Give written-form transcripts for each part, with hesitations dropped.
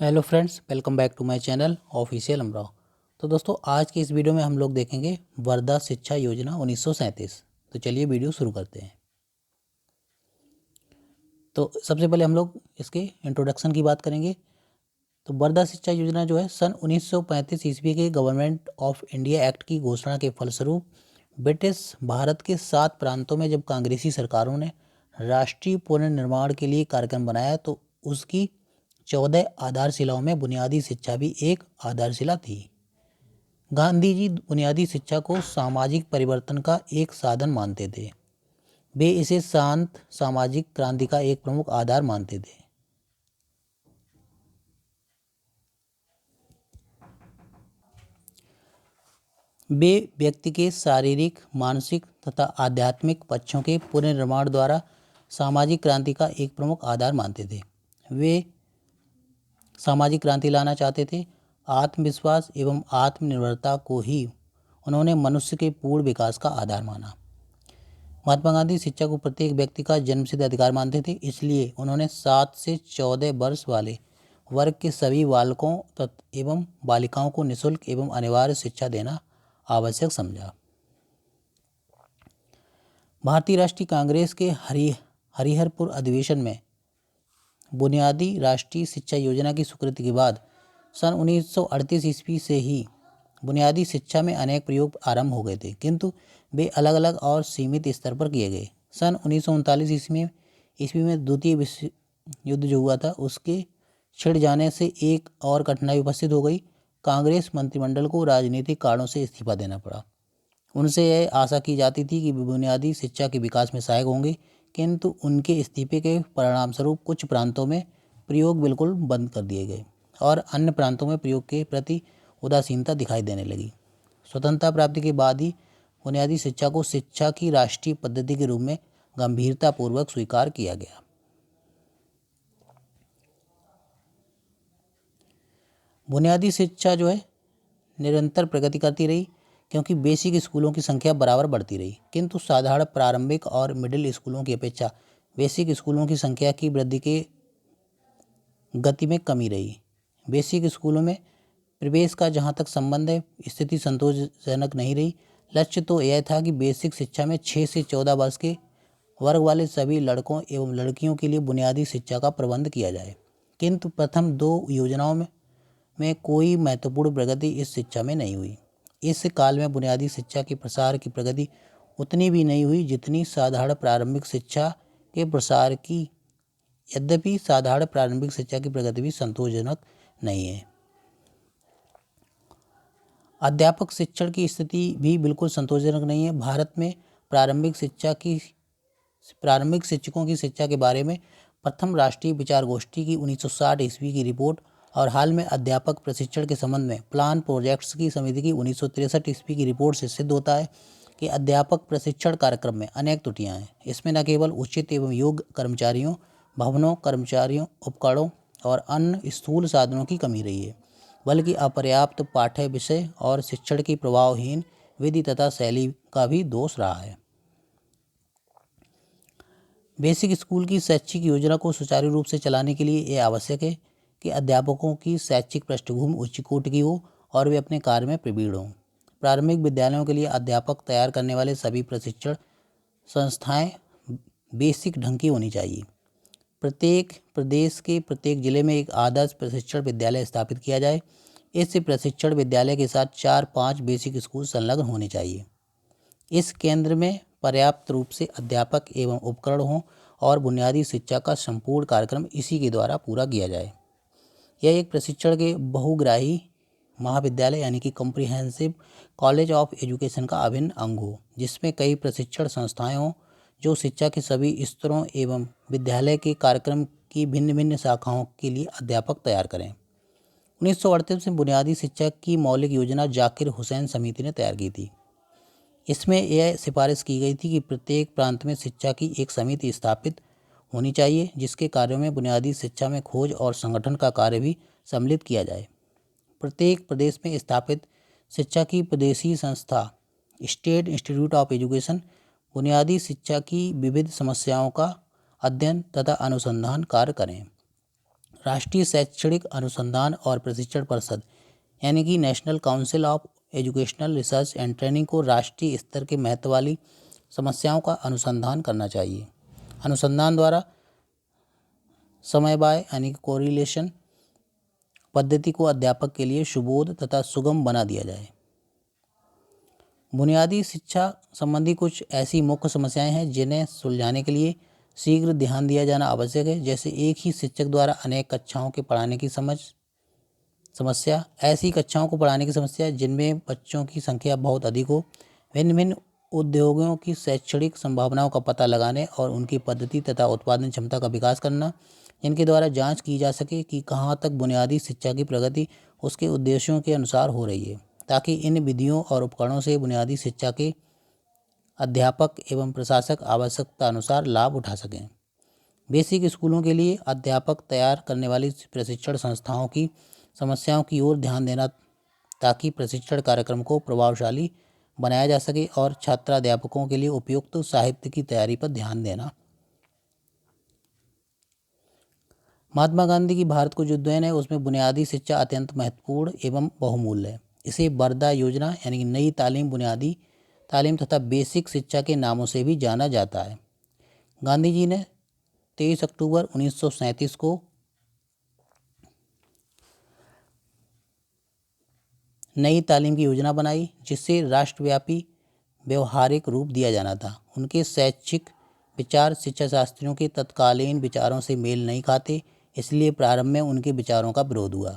Hello friends, welcome back to my channel official Amrao. तो दोस्तों, आज की इस वीडियो में हम लोग देखेंगे वर्धा शिक्षा योजना 1937। तो चलिए वीडियो शुरू करते हैं। तो सबसे पहले हम लोग इसके इंट्रोडक्शन की बात करेंगे। तो वर्धा शिक्षा योजना जो है सन 1935 ईस्वी के गवर्नमेंट ऑफ इंडिया एक्ट की घोषणा के फलस्वरूप ब्रिटिश भारत के 7 प्रांतों में जब कांग्रेसी सरकारों ने राष्ट्रीय पुनर्निर्माण के लिए कार्यक्रम बनाया तो उसकी 14 आधारशिलाओं में बुनियादी शिक्षा भी एक आधारशिला थी। गांधी जी बुनियादी शिक्षा को सामाजिक परिवर्तन का एक साधन मानते थे। वे इसे शांत सामाजिक क्रांति का एक प्रमुख आधार मानते थे। वे व्यक्ति के शारीरिक, मानसिक तथा आध्यात्मिक पक्षों के पुनर्निर्माण द्वारा सामाजिक क्रांति का एक प्रमुख आधार मानते थे। वे सामाजिक क्रांति लाना चाहते थे। आत्मविश्वास एवं आत्मनिर्भरता को ही उन्होंने मनुष्य के पूर्ण विकास का आधार माना। महात्मा गांधी शिक्षा को प्रत्येक व्यक्ति का जन्मसिद्ध अधिकार मानते थे, इसलिए उन्होंने 7 से 14 वर्ष वाले वर्ग के सभी बालकों एवं बालिकाओं को निःशुल्क एवं अनिवार्य शिक्षा देना आवश्यक समझा। भारतीय राष्ट्रीय कांग्रेस के हरिहरपुर अधिवेशन में बुनियादी राष्ट्रीय शिक्षा योजना की स्वीकृति के बाद सन 1938 ईस्वी से ही बुनियादी शिक्षा में अनेक प्रयोग आरंभ हो गए थे, किंतु वे अलग अलग और सीमित स्तर पर किए गए। सन 1939 ईस्वी में द्वितीय विश्व युद्ध जो हुआ था उसके छिड़ जाने से एक और कठिनाई उपस्थित हो गई। कांग्रेस मंत्रिमंडल को राजनीतिक कारणों से इस्तीफा देना पड़ा। उनसे यह आशा की जाती थी कि वे बुनियादी शिक्षा के विकास में सहायक होंगे, किंतु उनके इस्तीफे के परिणामस्वरूप कुछ प्रांतों में प्रयोग बिल्कुल बंद कर दिए गए और अन्य प्रांतों में प्रयोग के प्रति उदासीनता दिखाई देने लगी। स्वतंत्रता प्राप्ति के बाद ही बुनियादी शिक्षा को शिक्षा की राष्ट्रीय पद्धति के रूप में गंभीरतापूर्वक स्वीकार किया गया। बुनियादी शिक्षा जो है निरंतर प्रगति करती रही, क्योंकि बेसिक स्कूलों की संख्या बराबर बढ़ती रही, किंतु साधारण प्रारंभिक और मिडिल स्कूलों की अपेक्षा बेसिक स्कूलों की संख्या की वृद्धि के गति में कमी रही। बेसिक स्कूलों में प्रवेश का जहाँ तक संबंध है, स्थिति संतोषजनक नहीं रही। लक्ष्य तो यह था कि बेसिक शिक्षा में 6 से 14 वर्ष के वर्ग वाले सभी लड़कों एवं लड़कियों के लिए बुनियादी शिक्षा का प्रबंध किया जाए, किंतु प्रथम 2 योजनाओं में कोई महत्वपूर्ण प्रगति इस शिक्षा में नहीं हुई। इस काल में बुनियादी शिक्षा के प्रसार की प्रगति उतनी भी नहीं हुई जितनी साधारण प्रारंभिक शिक्षा के प्रसार की। यद्यपि साधारण प्रारंभिक शिक्षा की प्रगति भी संतोषजनक नहीं है। अध्यापक शिक्षण की स्थिति भी बिल्कुल संतोषजनक नहीं है। भारत में प्रारंभिक शिक्षकों की शिक्षा के बारे में प्रथम राष्ट्रीय विचार गोष्ठी की 1960 ईस्वी की रिपोर्ट और हाल में अध्यापक प्रशिक्षण के संबंध में प्लान प्रोजेक्ट्स की समिति की 1963 ईस्वी की रिपोर्ट से सिद्ध होता है कि अध्यापक प्रशिक्षण कार्यक्रम में अनेक त्रुटियां हैं। इसमें न केवल उचित एवं योग्य कर्मचारियों, भवनों, कर्मचारियों, उपकरणों और अन्य स्थूल साधनों की कमी रही है, बल्कि अपर्याप्त पाठ्य विषय और शिक्षण की प्रभावहीन विधि तथा शैली का भी दोष रहा है। बेसिक स्कूल की शैक्षिक योजना को सुचारू रूप से चलाने के लिए यह आवश्यक है कि अध्यापकों की शैक्षिक पृष्ठभूमि उच्च कोटि की हो और वे अपने कार्य में प्रवीण हों। प्रारंभिक विद्यालयों के लिए अध्यापक तैयार करने वाले सभी प्रशिक्षण संस्थाएं बेसिक ढंग की होनी चाहिए। प्रत्येक प्रदेश के प्रत्येक जिले में एक आदर्श प्रशिक्षण विद्यालय स्थापित किया जाए। इस प्रशिक्षण विद्यालय के साथ 4-5 बेसिक स्कूल संलग्न होने चाहिए। इस केंद्र में पर्याप्त रूप से अध्यापक एवं उपकरण हों और बुनियादी शिक्षा का संपूर्ण कार्यक्रम इसी के द्वारा पूरा किया जाए। यह एक प्रशिक्षण के बहुग्राही महाविद्यालय यानी कि कॉम्प्रिहेंसिव कॉलेज ऑफ एजुकेशन का अभिन्न अंग हो, जिसमें कई प्रशिक्षण संस्थाएं हों जो शिक्षा के सभी स्तरों एवं विद्यालय के कार्यक्रम की भिन्न भिन्न शाखाओं के लिए अध्यापक तैयार करें। 1938 में बुनियादी शिक्षा की मौलिक योजना जाकिर हुसैन समिति ने तैयार की थी। इसमें यह सिफारिश की गई थी कि प्रत्येक प्रांत में शिक्षा की एक समिति स्थापित होनी चाहिए, जिसके कार्यों में बुनियादी शिक्षा में खोज और संगठन का कार्य भी सम्मिलित किया जाए। प्रत्येक प्रदेश में स्थापित शिक्षा की प्रदेशीय संस्था स्टेट इंस्टीट्यूट ऑफ एजुकेशन बुनियादी शिक्षा की विविध समस्याओं का अध्ययन तथा अनुसंधान कार्य करें। राष्ट्रीय शैक्षणिक अनुसंधान और प्रशिक्षण परिषद यानी कि national council of educational research and training को राष्ट्रीय स्तर के महत्व वाली समस्याओं का अनुसंधान करना चाहिए। अनुसंधान द्वारा समयबाह्य यानी कि कोरिलेशन पद्धति को अध्यापक के लिए सुबोध तथा सुगम बना दिया जाए। बुनियादी शिक्षा संबंधी कुछ ऐसी मुख्य समस्याएं हैं जिन्हें सुलझाने के लिए शीघ्र ध्यान दिया जाना आवश्यक है। जैसे एक ही शिक्षक द्वारा अनेक कक्षाओं के पढ़ाने की समस्या, ऐसी कक्षाओं को पढ़ाने की समस्या जिनमें बच्चों की संख्या बहुत अधिक हो, भिन्न भिन्न उद्योगों की शैक्षणिक संभावनाओं का पता लगाने और उनकी पद्धति तथा उत्पादन क्षमता का विकास करना, जिनके द्वारा जांच की जा सके कि कहाँ तक बुनियादी शिक्षा की प्रगति उसके उद्देश्यों के अनुसार हो रही है, ताकि इन विधियों और उपकरणों से बुनियादी शिक्षा के अध्यापक एवं प्रशासक आवश्यकता अनुसार लाभ उठा सकें। बेसिक स्कूलों के लिए अध्यापक तैयार करने वाली प्रशिक्षण संस्थाओं की समस्याओं की ओर ध्यान देना, ताकि प्रशिक्षण कार्यक्रम को प्रभावशाली बनाया जा सके, और छात्राध्यापकों के लिए उपयुक्त साहित्य की तैयारी पर ध्यान देना। महात्मा गांधी की भारत को जो अध्ययन है उसमें बुनियादी शिक्षा अत्यंत महत्वपूर्ण एवं बहुमूल्य है। इसे वर्धा योजना यानी कि नई तालीम, बुनियादी तालीम तथा बेसिक शिक्षा के नामों से भी जाना जाता है। गांधी जी ने 23 अक्टूबर 1937 को नई तालीम की योजना बनाई, जिससे राष्ट्रव्यापी व्यवहारिक रूप दिया जाना था। उनके शैक्षिक विचार शिक्षा शास्त्रियों के तत्कालीन विचारों से मेल नहीं खाते, इसलिए प्रारंभ में उनके विचारों का विरोध हुआ।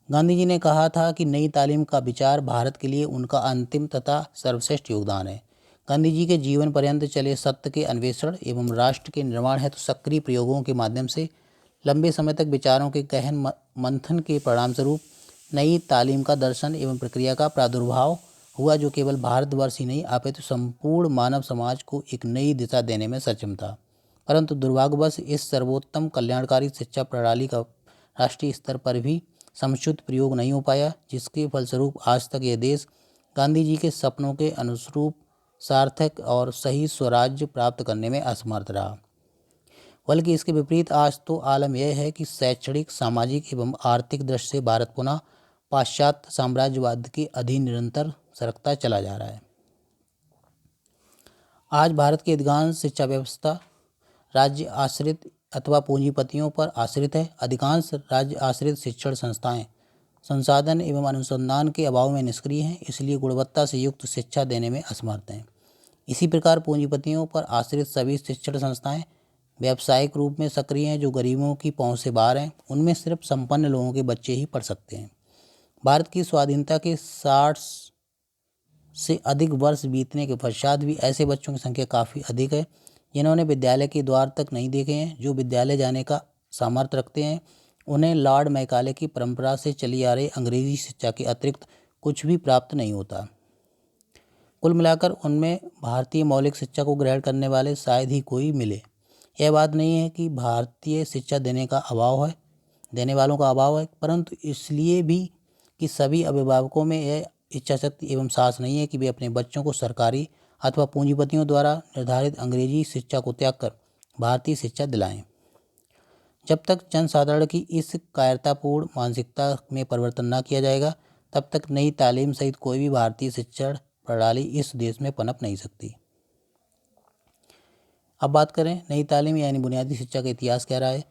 गांधी जी ने कहा था कि नई तालीम का विचार भारत के लिए उनका अंतिम तथा सर्वश्रेष्ठ योगदान है। गांधी जी के जीवन पर्यंत चले सत्य के अन्वेषण एवं राष्ट्र के निर्माण हेतु सक्रिय प्रयोगों के माध्यम से लंबे समय तक विचारों के गहन मंथन के परिणामस्वरूप नई तालीम का दर्शन एवं प्रक्रिया का प्रादुर्भाव हुआ, जो केवल भारतवर्ष ही नहीं अपितु संपूर्ण मानव समाज को एक नई दिशा देने में सक्षम था। परंतु दुर्भाग्यवश इस सर्वोत्तम कल्याणकारी शिक्षा प्रणाली का राष्ट्रीय स्तर पर भी समुचित प्रयोग नहीं हो पाया, जिसके फलस्वरूप आज तक यह देश गांधी जी के सपनों के अनुरूप सार्थक और सही स्वराज्य प्राप्त करने में असमर्थ रहा। बल्कि इसके विपरीत आज तो आलम यह है कि शैक्षणिक, सामाजिक एवं आर्थिक दृष्टि से भारत पुनः पाश्चात्य साम्राज्यवाद के अधीन निरंतर सरकता चला जा रहा है। आज भारत की अधिकांश शिक्षा व्यवस्था राज्य आश्रित अथवा पूंजीपतियों पर आश्रित है। अधिकांश राज्य आश्रित शिक्षण संस्थाएं संसाधन एवं अनुसंधान के अभाव में निष्क्रिय हैं, इसलिए गुणवत्ता से युक्त शिक्षा देने में असमर्थ हैं। इसी प्रकार पूंजीपतियों पर आश्रित सभी शिक्षण संस्थाएं व्यावसायिक रूप में सक्रिय हैं, जो गरीबों की पहुंच से बाहर हैं। उनमें सिर्फ संपन्न लोगों के बच्चे ही पढ़ सकते हैं। भारत की स्वाधीनता के 60 से अधिक वर्ष बीतने के पश्चात भी ऐसे बच्चों की संख्या काफ़ी अधिक है जिन्होंने विद्यालय के द्वार तक नहीं देखे हैं। जो विद्यालय जाने का सामर्थ्य रखते हैं, उन्हें लॉर्ड मैकाले की परंपरा से चली आ रही अंग्रेजी शिक्षा के अतिरिक्त कुछ भी प्राप्त नहीं होता। कुल मिलाकर उनमें भारतीय मौलिक शिक्षा को ग्रहण करने वाले शायद ही कोई मिले। यह बात नहीं है कि भारतीय शिक्षा देने वालों का अभाव है, परंतु इसलिए भी कि सभी अभिभावकों में यह इच्छा शक्ति एवं साहस नहीं है कि वे अपने बच्चों को सरकारी अथवा पूंजीपतियों द्वारा निर्धारित अंग्रेजी शिक्षा को त्याग कर भारतीय शिक्षा दिलाएं। जब तक जनसाधारण की इस कायरतापूर्ण मानसिकता में परिवर्तन न किया जाएगा, तब तक नई तालीम सहित कोई भी भारतीय शिक्षण प्रणाली इस देश में पनप नहीं सकती। अब बात करें नई तालीम यानी बुनियादी शिक्षा का इतिहास क्या रहा है।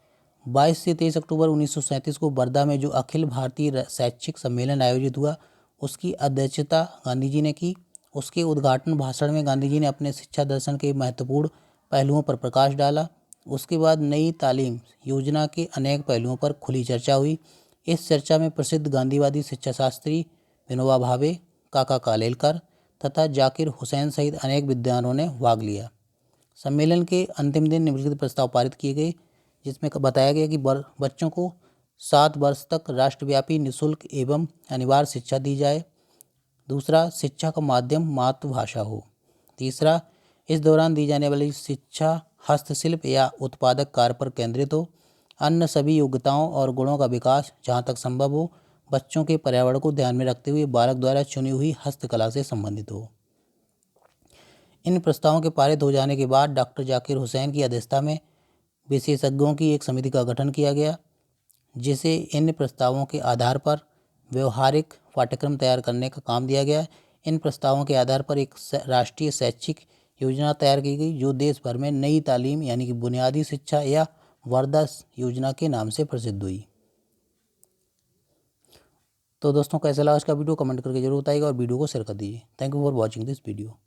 22 से 23 अक्टूबर 1937 को वर्धा में जो अखिल भारतीय शैक्षिक सम्मेलन आयोजित हुआ, उसकी अध्यक्षता गांधी जी ने की। उसके उद्घाटन भाषण में गांधी जी ने अपने शिक्षा दर्शन के महत्वपूर्ण पहलुओं पर प्रकाश डाला। उसके बाद नई तालीम योजना के अनेक पहलुओं पर खुली चर्चा हुई। इस चर्चा में प्रसिद्ध गांधीवादी शिक्षा शास्त्री विनोबा भावे, काका कालेलकर तथा जाकिर हुसैन सहित अनेक विद्वानों ने भाग लिया। सम्मेलन के अंतिम दिन निम्नलिखित प्रस्ताव पारित किए गए, जिसमें बताया गया कि बच्चों को 7 वर्ष तक राष्ट्रव्यापी निःशुल्क एवं अनिवार्य शिक्षा दी जाए। दूसरा, शिक्षा का माध्यम मातृभाषा हो। तीसरा, इस दौरान दी जाने वाली शिक्षा हस्तशिल्प या उत्पादक कार्य पर केंद्रित हो। अन्य सभी योग्यताओं और गुणों का विकास जहाँ तक संभव हो बच्चों के पर्यावरण को ध्यान में रखते हुए बालक द्वारा चुनी हुई हस्तकला से संबंधित हो। इन प्रस्तावों के पारित हो जाने के बाद डॉक्टर जाकिर हुसैन की अध्यक्षता में विशेषज्ञों की एक समिति का गठन किया गया, जिसे इन प्रस्तावों के आधार पर व्यवहारिक पाठ्यक्रम तैयार करने का काम दिया गया। इन प्रस्तावों के आधार पर एक राष्ट्रीय शैक्षिक योजना तैयार की गई, जो देश भर में नई तालीम यानी कि बुनियादी शिक्षा या वर्धा योजना के नाम से प्रसिद्ध हुई। तो दोस्तों, कैसा लगा इसका वीडियो कमेंट करके जरूर बताइएगा और वीडियो को शेयर कर दीजिए। Thank you for watching this video.